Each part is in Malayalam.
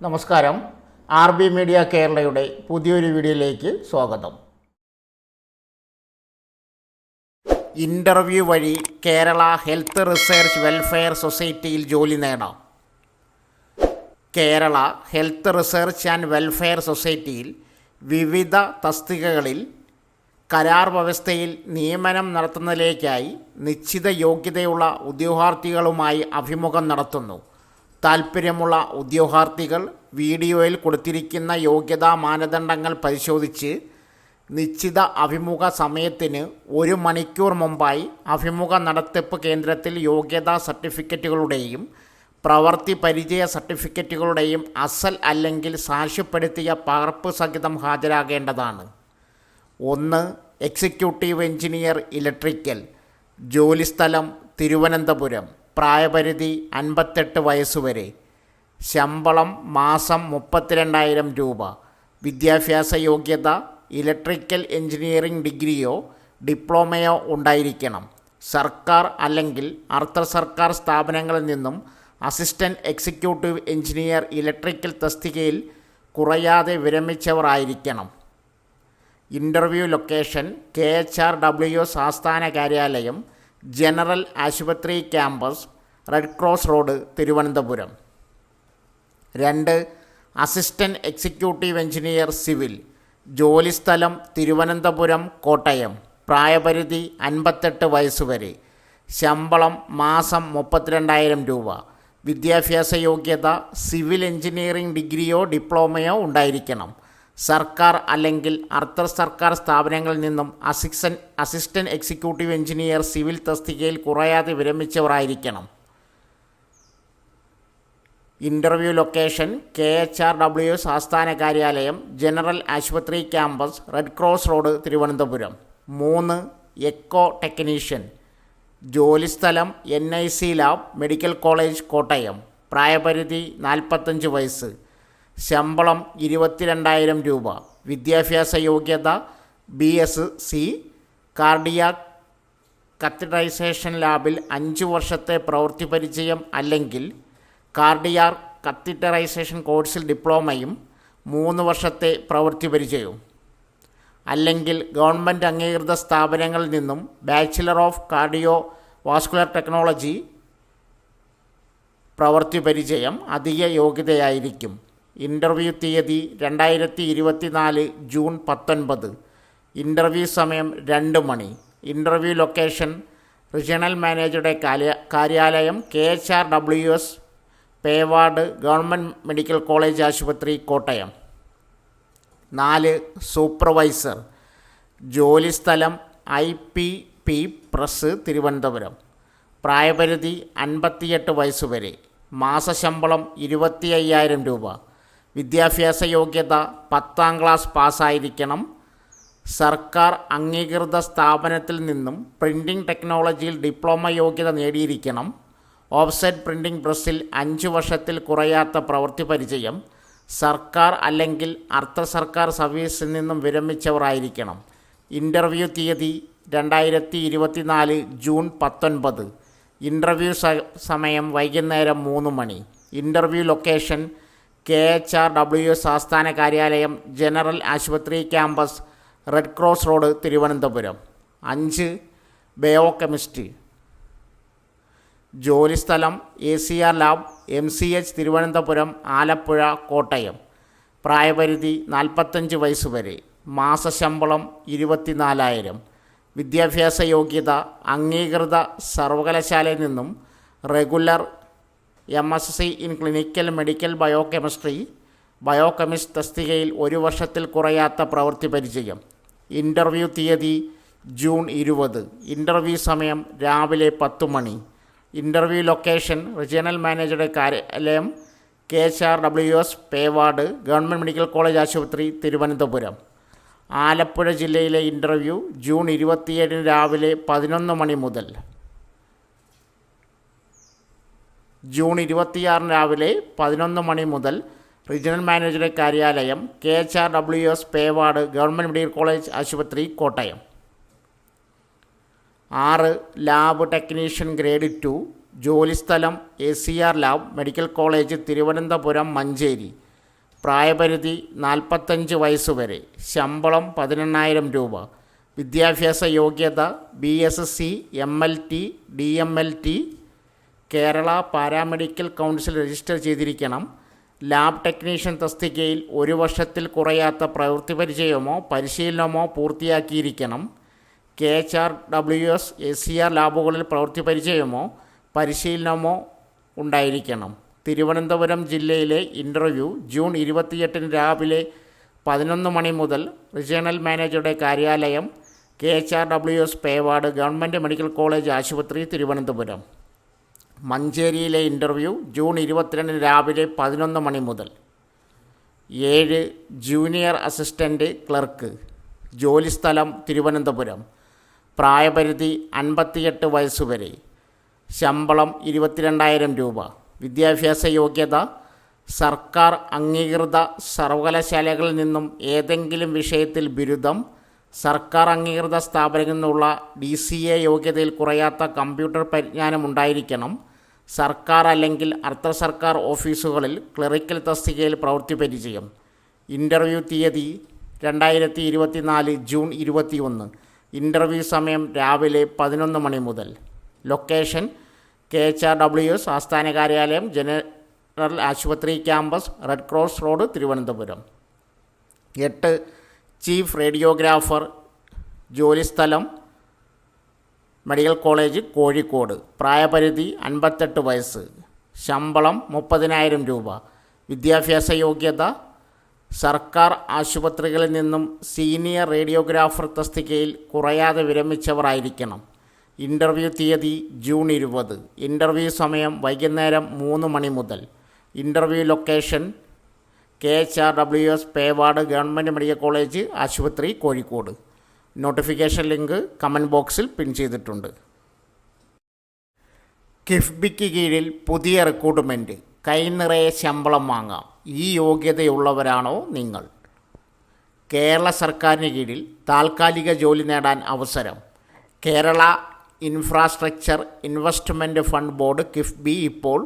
നമസ്കാരം. RB മീഡിയ കേരളയുടെ പുതിയൊരു വീഡിയോയിലേക്ക് സ്വാഗതം. ഇൻ്റർവ്യൂ വഴി കേരള ഹെൽത്ത് റിസർച്ച് വെൽഫെയർ സൊസൈറ്റിയിൽ ജോലി നേടാം. Kerala health research and welfare സൊസൈറ്റിയിൽ വിവിധ തസ്തികകളിൽ കരാർ വ്യവസ്ഥയിൽ നിയമനം നടത്തുന്നതിലേക്കായി നിശ്ചിത യോഗ്യതയുള്ള ഉദ്യോഗാർത്ഥികളുമായി അഭിമുഖം നടത്തുന്നു. താൽപ്പര്യമുള്ള ഉദ്യോഗാർത്ഥികൾ വീഡിയോയിൽ കൊടുത്തിരിക്കുന്ന യോഗ്യതാ മാനദണ്ഡങ്ങൾ പരിശോധിച്ച് നിശ്ചിത അഭിമുഖ സമയത്തിന് 1 മണിക്കൂർ മുമ്പായി അഭിമുഖ നടത്തിപ്പ് കേന്ദ്രത്തിൽ യോഗ്യതാ സർട്ടിഫിക്കറ്റുകളുടെയും പ്രവൃത്തി പരിചയ സർട്ടിഫിക്കറ്റുകളുടെയും അസൽ അല്ലെങ്കിൽ സാക്ഷ്യപ്പെടുത്തിയ പകർപ്പ് സഹിതം ഹാജരാകേണ്ടതാണ്. 1. Executive engineer electrical. ജോലിസ്ഥലം തിരുവനന്തപുരം. പ്രായപരിധി 58 വയസ്സുവരെ. ശമ്പളം മാസം 32,000 രൂപ. വിദ്യാഭ്യാസ യോഗ്യത ഇലക്ട്രിക്കൽ എഞ്ചിനീയറിംഗ് ഡിഗ്രിയോ ഡിപ്ലോമയോ ഉണ്ടായിരിക്കണം. സർക്കാർ അല്ലെങ്കിൽ അർദ്ധ സർക്കാർ സ്ഥാപനങ്ങളിൽ നിന്നും അസിസ്റ്റൻറ്റ് എക്സിക്യൂട്ടീവ് എഞ്ചിനീയർ ഇലക്ട്രിക്കൽ തസ്തികയിൽ കുറയാതെ വിരമിച്ചവർ ആയിരിക്കണം. ഇൻ്റർവ്യൂ ലൊക്കേഷൻ KHRWS ആസ്ഥാന കാര്യാലയം, ജനറൽ ആശുപത്രി campus, red cross road, Thiruvananthapuram. 2. Assistant executive engineer civil. ജോലിസ്ഥലം തിരുവനന്തപുരം, കോട്ടയം. പ്രായപരിധി 58 വയസ്സുവരെ. ശമ്പളം മാസം 32,000 രൂപ. വിദ്യാഭ്യാസ യോഗ്യത സിവിൽ എഞ്ചിനീയറിംഗ് ഡിഗ്രിയോ ഡിപ്ലോമയോ ഉണ്ടായിരിക്കണം. സർക്കാർ അല്ലെങ്കിൽ അർദ്ധ സർക്കാർ സ്ഥാപനങ്ങളിൽ നിന്നും അസിസ്റ്റൻറ്റ് എക്സിക്യൂട്ടീവ് എഞ്ചിനീയർ സിവിൽ തസ്തികയിൽ കുറയാതെ വിരമിച്ചവരായിരിക്കണം. ഇൻ്റർവ്യൂ ലൊക്കേഷൻ KHRWS ആസ്ഥാന കാര്യാലയം, ജനറൽ ആശുപത്രി campus, red cross road, Thiruvananthapuram. 3. Echo technician. ജോലിസ്ഥലം NIC lab, medical college, Kottayam. പ്രായപരിധി 45 വയസ്സ്. ശമ്പളം 22,000 രൂപ. വിദ്യാഭ്യാസ യോഗ്യത BSc കാർഡിയാക് കത്തീഡ്രൈസേഷൻ ലാബിൽ 5 വർഷത്തെ പ്രവൃത്തി പരിചയം അല്ലെങ്കിൽ കാർഡിയാക് കത്തീഡ്രൈസേഷൻ കോഴ്സിൽ ഡിപ്ലോമയും 3 വർഷത്തെ പ്രവൃത്തി പരിചയവും, അല്ലെങ്കിൽ ഗവൺമെൻറ് അംഗീകൃത സ്ഥാപനങ്ങളിൽ നിന്നും bachelor of cardio vascular technology പ്രവൃത്തി പരിചയം അധിക യോഗ്യതയായിരിക്കും. ഇൻ്റർവ്യൂ തീയതി 2024 ജൂൺ 19. ഇൻ്റർവ്യൂ സമയം 2 മണി. ഇൻ്റർവ്യൂ ലൊക്കേഷൻ റീജിയണൽ മാനേജറുടെ കാര്യാലയം, KHRWS pay ward, government medical college ആശുപത്രി, കോട്ടയം. 4. സൂപ്പർവൈസർ. ജോലിസ്ഥലം IPP പ്രസ്, തിരുവനന്തപുരം. പ്രായപരിധി 58 വയസ്സുവരെ. മാസശമ്പളം 25,000 രൂപ. വിദ്യാഭ്യാസ യോഗ്യത 10ാം ക്ലാസ് പാസ്സായിരിക്കണം. സർക്കാർ അംഗീകൃത സ്ഥാപനത്തിൽ നിന്നും പ്രിൻറ്റിംഗ് ടെക്നോളജിയിൽ ഡിപ്ലോമ യോഗ്യത നേടിയിരിക്കണം. ഓഫ്സെറ്റ് പ്രിൻറ്റിംഗ് പ്രസ്സിൽ 5 വർഷത്തിൽ കുറയാത്ത പ്രവൃത്തി പരിചയം. സർക്കാർ അല്ലെങ്കിൽ അർദ്ധ സർക്കാർ സർവീസിൽ നിന്നും വിരമിച്ചവരായിരിക്കണം. ഇൻ്റർവ്യൂ തീയതി 2024 ജൂൺ 19. ഇൻ്റർവ്യൂ സമയം വൈകുന്നേരം 3 മണി. ഇൻ്റർവ്യൂ ലൊക്കേഷൻ KHRWS ആസ്ഥാന കാര്യാലയം, ജനറൽ ആശുപത്രി campus, red cross road, Thiruvananthapuram. 5. Biochemistry. ജോലിസ്ഥലം ACR lab, MCH Thiruvananthapuram, Alappuzha, Kottayam. പ്രായപരിധി 45 വയസ്സുവരെ. മാസശമ്പളം 24,000. വിദ്യാഭ്യാസ യോഗ്യത അംഗീകൃത സർവകലാശാലയിൽ നിന്നും regular MSc in clinical medical biochemist തസ്തികയിൽ 1 വർഷത്തിൽ കുറയാത്ത പ്രവൃത്തി പരിചയം. ഇൻ്റർവ്യൂ തീയതി ജൂൺ 20. ഇൻ്റർവ്യൂ സമയം രാവിലെ 10 മണി. ഇൻ്റർവ്യൂ ലൊക്കേഷൻ റീജിയണൽ മാനേജറുടെ കാര്യാലയം, KHRWS pay ward, government medical college ആശുപത്രി, തിരുവനന്തപുരം. ആലപ്പുഴ ജില്ലയിലെ ഇൻ്റർവ്യൂ ജൂൺ 27 രാവിലെ 11 മണി മുതൽ. ജൂൺ 26 രാവിലെ 11 മണി മുതൽ റീജിയണൽ മാനേജറുടെ കാര്യാലയം, KHRWS pay ward, government medical college ആശുപത്രി, കോട്ടയം. 6. Lab technician grade 2. ജോലിസ്ഥലം ACR lab, medical college, Thiruvananthapuram, Manjeri. പ്രായപരിധി 45 വയസ്സ് വരെ. ശമ്പളം 18,000 രൂപ. വിദ്യാഭ്യാസ യോഗ്യത BSc, MLT, DMLT. Kerala paramedical council register ചെയ്തിരിക്കണം. ലാബ് ടെക്നീഷ്യൻ തസ്തികയിൽ 1 വർഷത്തിൽ കുറയാത്ത പ്രവൃത്തി പരിചയമോ പരിശീലനമോ പൂർത്തിയാക്കിയിരിക്കണം. KHRWS, SCR ലാബുകളിൽ പ്രവൃത്തി പരിചയമോ പരിശീലനമോ ഉണ്ടായിരിക്കണം. തിരുവനന്തപുരം ജില്ലയിലെ ഇൻ്റർവ്യൂ ജൂൺ 28 രാവിലെ 11 മണി മുതൽ റീജിയണൽ മാനേജറുടെ കാര്യാലയം, KHRWS pay ward, government medical college ആശുപത്രി, തിരുവനന്തപുരം. മഞ്ചേരിയിലെ ഇൻ്റർവ്യൂ ജൂൺ 22 രാവിലെ 11 മണി മുതൽ. 7 ജൂനിയർ അസിസ്റ്റൻ്റ് ക്ലർക്ക്. ജോലിസ്ഥലം തിരുവനന്തപുരം. പ്രായപരിധി 58 വയസ്സുവരെ. ശമ്പളം 22,000 രൂപ. വിദ്യാഭ്യാസ യോഗ്യത സർക്കാർ അംഗീകൃത സർവകലാശാലകളിൽ നിന്നും ഏതെങ്കിലും വിഷയത്തിൽ ബിരുദം, സർക്കാർ അംഗീകൃത സ്ഥാപനങ്ങളിൽ നിന്നുള്ള DCA യോഗ്യതയിൽ കുറയാത്ത കമ്പ്യൂട്ടർ പരിജ്ഞാനം ഉണ്ടായിരിക്കണം. സർക്കാർ അല്ലെങ്കിൽ അർദ്ധ സർക്കാർ ഓഫീസുകളിൽ ക്ലറിക്കൽ തസ്തികയിൽ പ്രവൃത്തി പരിചയം. ഇൻ്റർവ്യൂ തീയതി 2024 ജൂൺ 21. ഇൻ്റർവ്യൂ സമയം രാവിലെ 11 മണി മുതൽ. ലൊക്കേഷൻ KHRWS ആസ്ഥാന കാര്യാലയം, ജനറൽ ആശുപത്രി campus, red cross road, Thiruvananthapuram. 8 chief radiographer. ജോലിസ്ഥലം മെഡിക്കൽ കോളേജ്, കോഴിക്കോട്. പ്രായപരിധി 58 വയസ്സ്. ശമ്പളം 30,000 രൂപ. വിദ്യാഭ്യാസ യോഗ്യത സർക്കാർ ആശുപത്രികളിൽ നിന്നും സീനിയർ റേഡിയോഗ്രാഫർ തസ്തികയിൽ കുറയാതെ വിരമിച്ചവർ ആയിരിക്കണം. ഇൻ്റർവ്യൂ തീയതി ജൂൺ 20. ഇൻ്റർവ്യൂ സമയം വൈകുന്നേരം 3 മണി മുതൽ. Interview location KHRWS pay ward, government medical college ആശുപത്രി, കോഴിക്കോട്. നോട്ടിഫിക്കേഷൻ ലിങ്ക് കമൻറ്റ് ബോക്സിൽ പിൻ ചെയ്തിട്ടുണ്ട്. കിഫ്ബിക്ക് കീഴിൽ പുതിയ റിക്രൂട്ട്മെൻറ്റ്. കൈനിറയെ ശമ്പളം വാങ്ങാം. ഈ യോഗ്യതയുള്ളവരാണോ നിങ്ങൾ? കേരള സർക്കാരിന് കീഴിൽ താൽക്കാലിക ജോലി നേടാൻ അവസരം. Kerala infrastructure investment fund board KIIFB ഇപ്പോൾ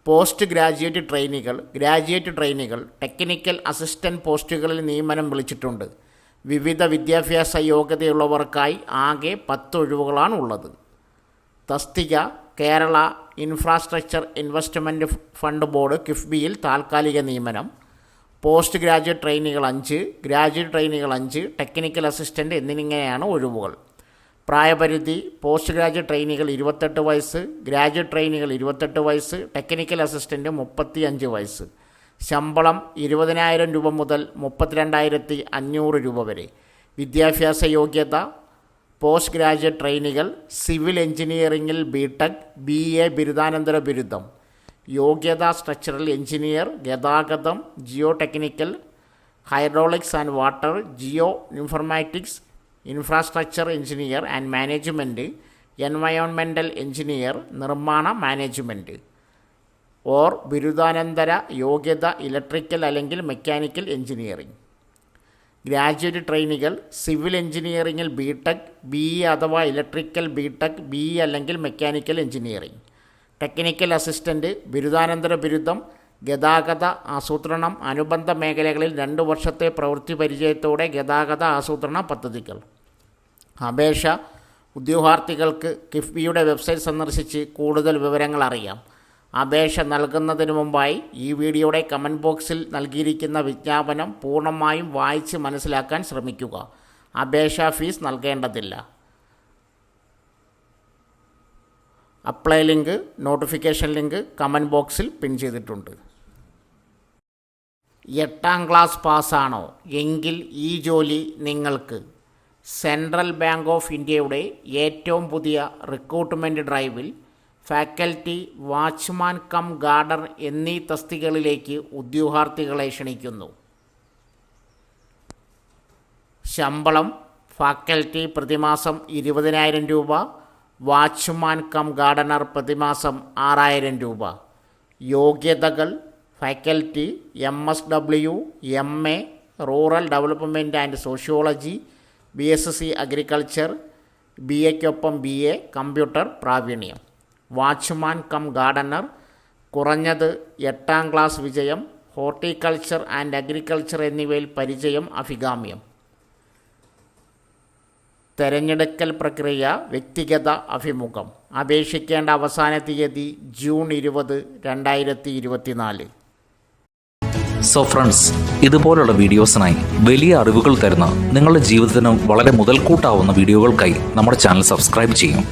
പോസ്റ്റ് ഗ്രാജുവേറ്റ് ട്രെയിനികൾ, ടെക്നിക്കൽ അസിസ്റ്റൻറ്റ് പോസ്റ്റുകളിൽ നിയമനം വിളിച്ചിട്ടുണ്ട്. വിവിധ വിദ്യാഭ്യാസ യോഗ്യതയുള്ളവർക്കായി ആകെ 10 ഒഴിവുകളാണ് ഉള്ളത്. തസ്തിക Kerala infrastructure investment fund board കിഫ്ബിയിൽ താൽക്കാലിക നിയമനം. പോസ്റ്റ് ഗ്രാജുവേറ്റ് ട്രെയിനികൾ 5, ഗ്രാജുവേറ്റ് ട്രെയിനികൾ 5, ടെക്നിക്കൽ അസിസ്റ്റൻ്റ് എന്നിങ്ങനെയാണ് ഒഴിവുകൾ. പ്രായപരിധി പോസ്റ്റ് ഗ്രാജുവേറ്റ് ട്രെയിനികൾ 28 വയസ്സ്, ഗ്രാജുവേറ്റ് ട്രെയിനികൾ 28 വയസ്സ്, ടെക്നിക്കൽ അസിസ്റ്റൻ്റ് 35 വയസ്സ്. ശമ്പളം 20,000 രൂപ മുതൽ 32,500 രൂപ വരെ. വിദ്യാഭ്യാസ യോഗ്യത പോസ്റ്റ് ഗ്രാജുവേറ്റ് ട്രെയിനികൾ സിവിൽ എഞ്ചിനീയറിംഗിൽ BTech, BA ബിരുദാനന്തര ബിരുദം. യോഗ്യത സ്ട്രക്ചറൽ എഞ്ചിനീയർ, ഗതാഗതം, geo technical, hydraulics and water, geo informatics, infrastructure engineer and management, എൻവയോൺമെൻ്റൽ എഞ്ചിനീയർ, നിർമ്മാണ മാനേജ്മെൻറ്റ്. ഓർ ബിരുദാനന്തര യോഗ്യത ഇലക്ട്രിക്കൽ അല്ലെങ്കിൽ മെക്കാനിക്കൽ എഞ്ചിനീയറിംഗ്. ഗ്രാജുവേറ്റ് ട്രെയിനികൾ സിവിൽ എഞ്ചിനീയറിംഗിൽ BTech, BE അഥവാ ഇലക്ട്രിക്കൽ BTech, BE അല്ലെങ്കിൽ മെക്കാനിക്കൽ എഞ്ചിനീയറിംഗ്. ടെക്നിക്കൽ അസിസ്റ്റൻ്റ് ബിരുദാനന്തര ബിരുദം, ഗതാഗത ആസൂത്രണം, അനുബന്ധ മേഖലകളിൽ 2 വർഷത്തെ പ്രവൃത്തി പരിചയത്തോടെ ഗതാഗത ആസൂത്രണ പദ്ധതികൾ. അപേക്ഷ ഉദ്യോഗാർത്ഥികൾക്ക് കിഫ്ബിയുടെ വെബ്സൈറ്റ് സന്ദർശിച്ച് കൂടുതൽ വിവരങ്ങൾ അറിയാം. അപേക്ഷ നൽകുന്നതിന് മുമ്പായി ഈ വീഡിയോയുടെ കമൻറ്റ് ബോക്സിൽ നൽകിയിരിക്കുന്ന വിജ്ഞാപനം പൂർണ്ണമായും വായിച്ച് മനസ്സിലാക്കാൻ ശ്രമിക്കുക. അപേക്ഷാ ഫീസ് നൽകേണ്ടതില്ല. Apply link, notification link comment ബോക്സിൽ പിൻ ചെയ്തിട്ടുണ്ട്. 8ാം ക്ലാസ് പാസ്സാണോ എങ്കിൽ ഈ ജോലി നിങ്ങൾക്ക്. സെൻട്രൽ ബാങ്ക് ഓഫ് ഇന്ത്യയുടെ ഏറ്റവും പുതിയ റിക്രൂട്ട്മെൻറ്റ് ഡ്രൈവിൽ ഫാക്കൽറ്റി, വാച്ച്മാൻ കം ഗാർഡർ എന്നീ തസ്തികകളിലേക്ക് ഉദ്യോഗാർത്ഥികളെ ക്ഷണിക്കുന്നു. ശമ്പളം ഫാക്കൽറ്റി പ്രതിമാസം 20,000 രൂപ, വാച്ച്മാൻ കം ഗാർഡനർ പ്രതിമാസം 6,000 രൂപ. യോഗ്യതകൾ faculty MSW, MA rural development and sociology, BSc agriculture, BAക്കൊപ്പം BA കമ്പ്യൂട്ടർ പ്രാവീണ്യം. വാച്ച്മാൻ കം ഗാർഡനർ കുറഞ്ഞത് 8ാം ക്ലാസ് വിജയം, ഹോർട്ടിക്കൾച്ചർ ആൻഡ് അഗ്രികൾച്ചർ എന്നിവയിൽ പരിചയം അഭികാമ്യം. തെരഞ്ഞെടുക്കൽ പ്രക്രിയ വ്യക്തിഗത അഭിമുഖം. അപേക്ഷിക്കേണ്ട അവസാന തീയതി ജൂൺ 20, 2024. സോ ഫ്രണ്ട്സ്, ഇതുപോലുള്ള വീഡിയോസിനായി വലിയ അറിവുകൾ തരുന്ന നിങ്ങളുടെ ജീവിതത്തിന് വളരെ മുതൽക്കൂട്ടാവുന്ന വീഡിയോകൾക്കായി നമ്മുടെ ചാനൽ സബ്സ്ക്രൈബ് ചെയ്യും.